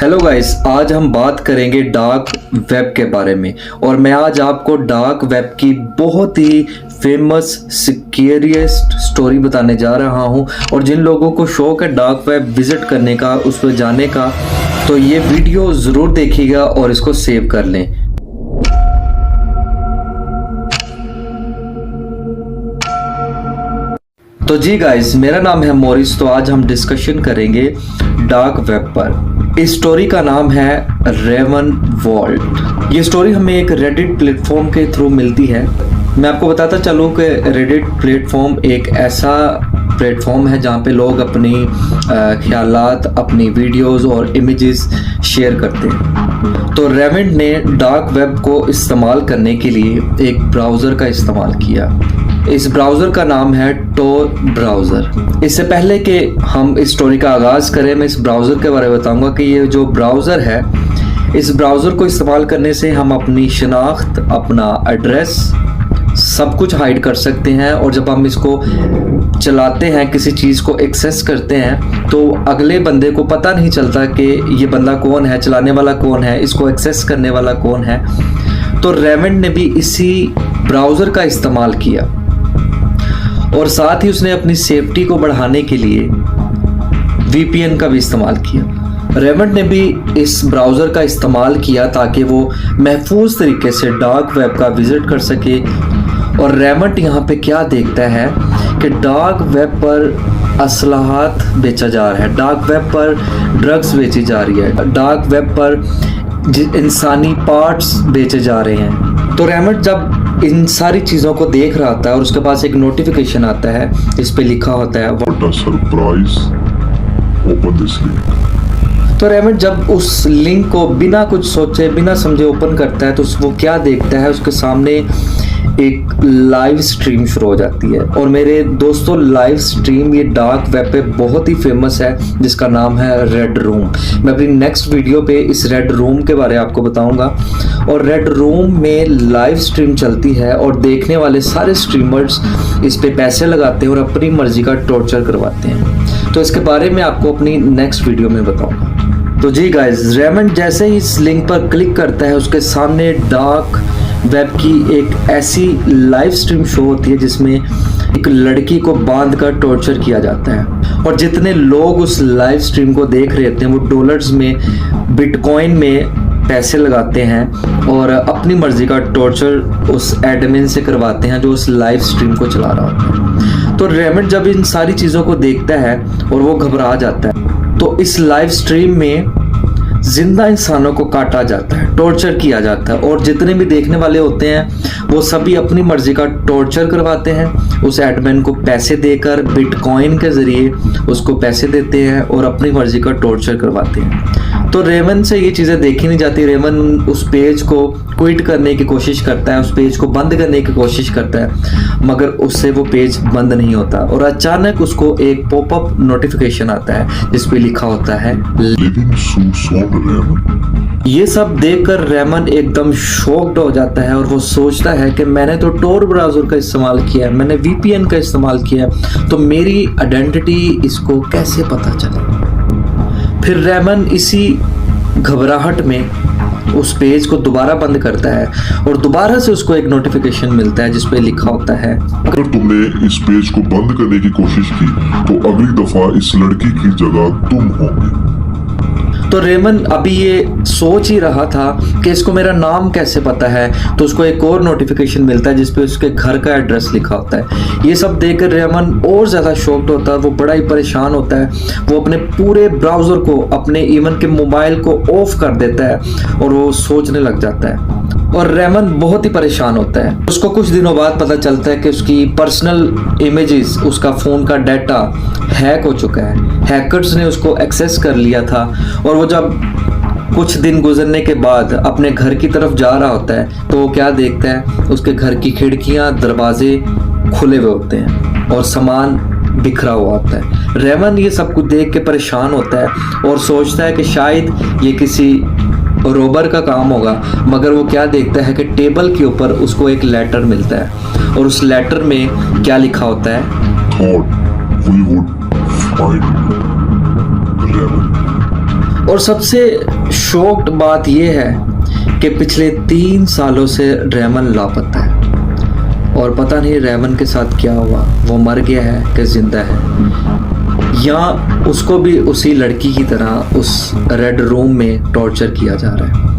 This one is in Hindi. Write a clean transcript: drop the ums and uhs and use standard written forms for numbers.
हेलो गाइस, आज हम बात करेंगे डार्क वेब के बारे में। और मैं आज आपको डार्क वेब की बहुत ही फेमस स्केरियस्ट स्टोरी बताने जा रहा हूं। और जिन लोगों को शौक है डार्क वेब विजिट करने का, उस पर जाने का, तो ये वीडियो ज़रूर देखिएगा और इसको सेव कर लें। तो जी गाइस, मेरा नाम है मोरिस। तो आज हम डिस्कशन करेंगे डार्क वेब पर। इस स्टोरी का नाम है रेवन वॉल्ट। ये स्टोरी हमें एक रेडिट प्लेटफॉर्म के थ्रू मिलती है। मैं आपको बताता चलूँ कि रेडिट प्लेटफॉर्म एक ऐसा प्लेटफॉर्म है जहाँ पे लोग अपनी ख्यालात, अपनी वीडियोस और इमेजेस शेयर करते हैं। तो रेवन ने डार्क वेब को इस्तेमाल करने के लिए एक ब्राउज़र का इस्तेमाल किया। इस ब्राउज़र का नाम है टोर ब्राउज़र। इससे पहले कि हम इस स्टोरी का आगाज़ करें, मैं इस ब्राउज़र के बारे में बताऊंगा कि ये जो ब्राउज़र है, इस ब्राउज़र को इस्तेमाल करने से हम अपनी शनाख्त, अपना एड्रेस, सब कुछ हाइड कर सकते हैं। और जब हम इसको चलाते हैं, किसी चीज़ को एक्सेस करते हैं, तो अगले बंदे को पता नहीं चलता कि ये बंदा कौन है, चलाने वाला कौन है, इसको एक्सेस करने वाला कौन है। तो रेवन ने भी इसी ब्राउज़र का इस्तेमाल किया और साथ ही उसने अपनी सेफ्टी को बढ़ाने के लिए VPN का भी इस्तेमाल किया। रेवन ने भी इस ब्राउज़र का इस्तेमाल किया ताकि वो महफूज तरीके से डार्क वेब का विज़िट कर सके। और रेवन यहाँ पे क्या देखता है कि डार्क वेब पर असलाहात बेचा जा रहा है, डार्क वेब पर ड्रग्स बेची जा रही है, डार्क वेब पर इंसानी पार्ट्स बेचे जा रहे हैं। तो रेवन जब इन सारी चीज़ों को देख रहा था और उसके पास एक नोटिफिकेशन आता है, इस पे लिखा होता है सरप्राइज, ओपन दिस लिंक। तो रेवन जब उस लिंक को बिना कुछ सोचे, बिना समझे ओपन करता है, तो वो क्या देखता है, उसके सामने एक लाइव स्ट्रीम शुरू हो जाती है। और मेरे दोस्तों, लाइव स्ट्रीम ये डार्क वेब पे बहुत ही फेमस है, जिसका नाम है रेड रूम। मैं अपनी नेक्स्ट वीडियो पे इस रेड रूम के बारे में आपको बताऊंगा। और रेड रूम में लाइव स्ट्रीम चलती है और देखने वाले सारे स्ट्रीमर्स इस पे पैसे लगाते हैं और अपनी मर्जी का टॉर्चर करवाते हैं। तो इसके बारे में आपको अपनी नेक्स्ट वीडियो में बताऊंगा। तो जी गाइस, रेवन जैसे ही इस लिंक पर क्लिक करता है, उसके सामने डार्क वेब की एक ऐसी लाइव स्ट्रीम शो होती है जिसमें एक लड़की को बांध कर टॉर्चर किया जाता है। और जितने लोग उस लाइव स्ट्रीम को देख रहे होते हैं, वो डॉलर्स में, बिटकॉइन में पैसे लगाते हैं और अपनी मर्जी का टॉर्चर उस एडमिन से करवाते हैं जो उस लाइव स्ट्रीम को चला रहा होता है। तो रेवन जब इन सारी चीज़ों को देखता है और वो घबरा जाता है, तो इस लाइव स्ट्रीम में जिंदा इंसानों को काटा जाता है, टॉर्चर किया जाता है। और जितने भी देखने वाले होते हैं वो सभी अपनी मर्जी का टॉर्चर करवाते हैं, उस एडमिन को पैसे देकर, बिटकॉइन के ज़रिए उसको पैसे देते हैं और अपनी मर्जी का टॉर्चर करवाते हैं। तो रेवन से ये चीज़ें देखी नहीं जाती। रेवन उस पेज को क्विट करने की कोशिश करता है, उस पेज को बंद करने की कोशिश करता है, मगर उससे वो पेज बंद नहीं होता। और अचानक उसको एक पॉपअप नोटिफिकेशन आता है जिस पे लिखा होता है ये सब देखकर रेवन एकदम शॉक्ड हो जाता है और वो सोचता है कि मैंने तो टोर ब्राउज़र का इस्तेमाल किया है, मैंने VPN का इस्तेमाल किया है, तो मेरी आइडेंटिटी इसको कैसे पता चले। फिर रेवन इसी घबराहट में उस पेज को दोबारा बंद करता है और दोबारा से उसको एक नोटिफिकेशन मिलता है जिस पे लिखा होता है, अगर तुमने इस पेज को बंद करने की कोशिश की तो अगली दफा इस लड़की की जगह तुम होगे। तो रेवन अभी ये सोच ही रहा था कि इसको मेरा नाम कैसे पता है, तो उसको एक और नोटिफिकेशन मिलता है जिसपे उसके घर का एड्रेस लिखा होता है। ये सब देखकर रेवन और ज़्यादा शॉक्ड होता है, वो बड़ा ही परेशान होता है। वो अपने पूरे ब्राउज़र को, अपने इवन के मोबाइल को ऑफ कर देता है और वो सोचने लग जाता है। और रेवन बहुत ही परेशान होता है। उसको कुछ दिनों बाद पता चलता है कि उसकी पर्सनल इमेजेस, उसका फ़ोन का डाटा हैक हो चुका है। हैकर्स ने उसको एक्सेस कर लिया था। और वो जब कुछ दिन गुजरने के बाद अपने घर की तरफ जा रहा होता है, तो वो क्या देखता है, उसके घर की खिड़कियां, दरवाजे खुले हुए होते हैं और सामान बिखरा हुआ होता है। रेवन ये सब कुछ देख के परेशान होता है और सोचता है कि शायद ये किसी रोबर का काम होगा, मगर वो क्या देखता है कि टेबल के ऊपर उसको एक लेटर मिलता है और उस लेटर में क्या लिखा होता है, और सबसे शॉक्ड बात यह है कि पिछले 3 सालों से रेमन लापता है और पता नहीं रेमन के साथ क्या हुआ, वो मर गया है कि जिंदा है, या उसको भी उसी लड़की की तरह उस रेड रूम में टॉर्चर किया जा रहा है।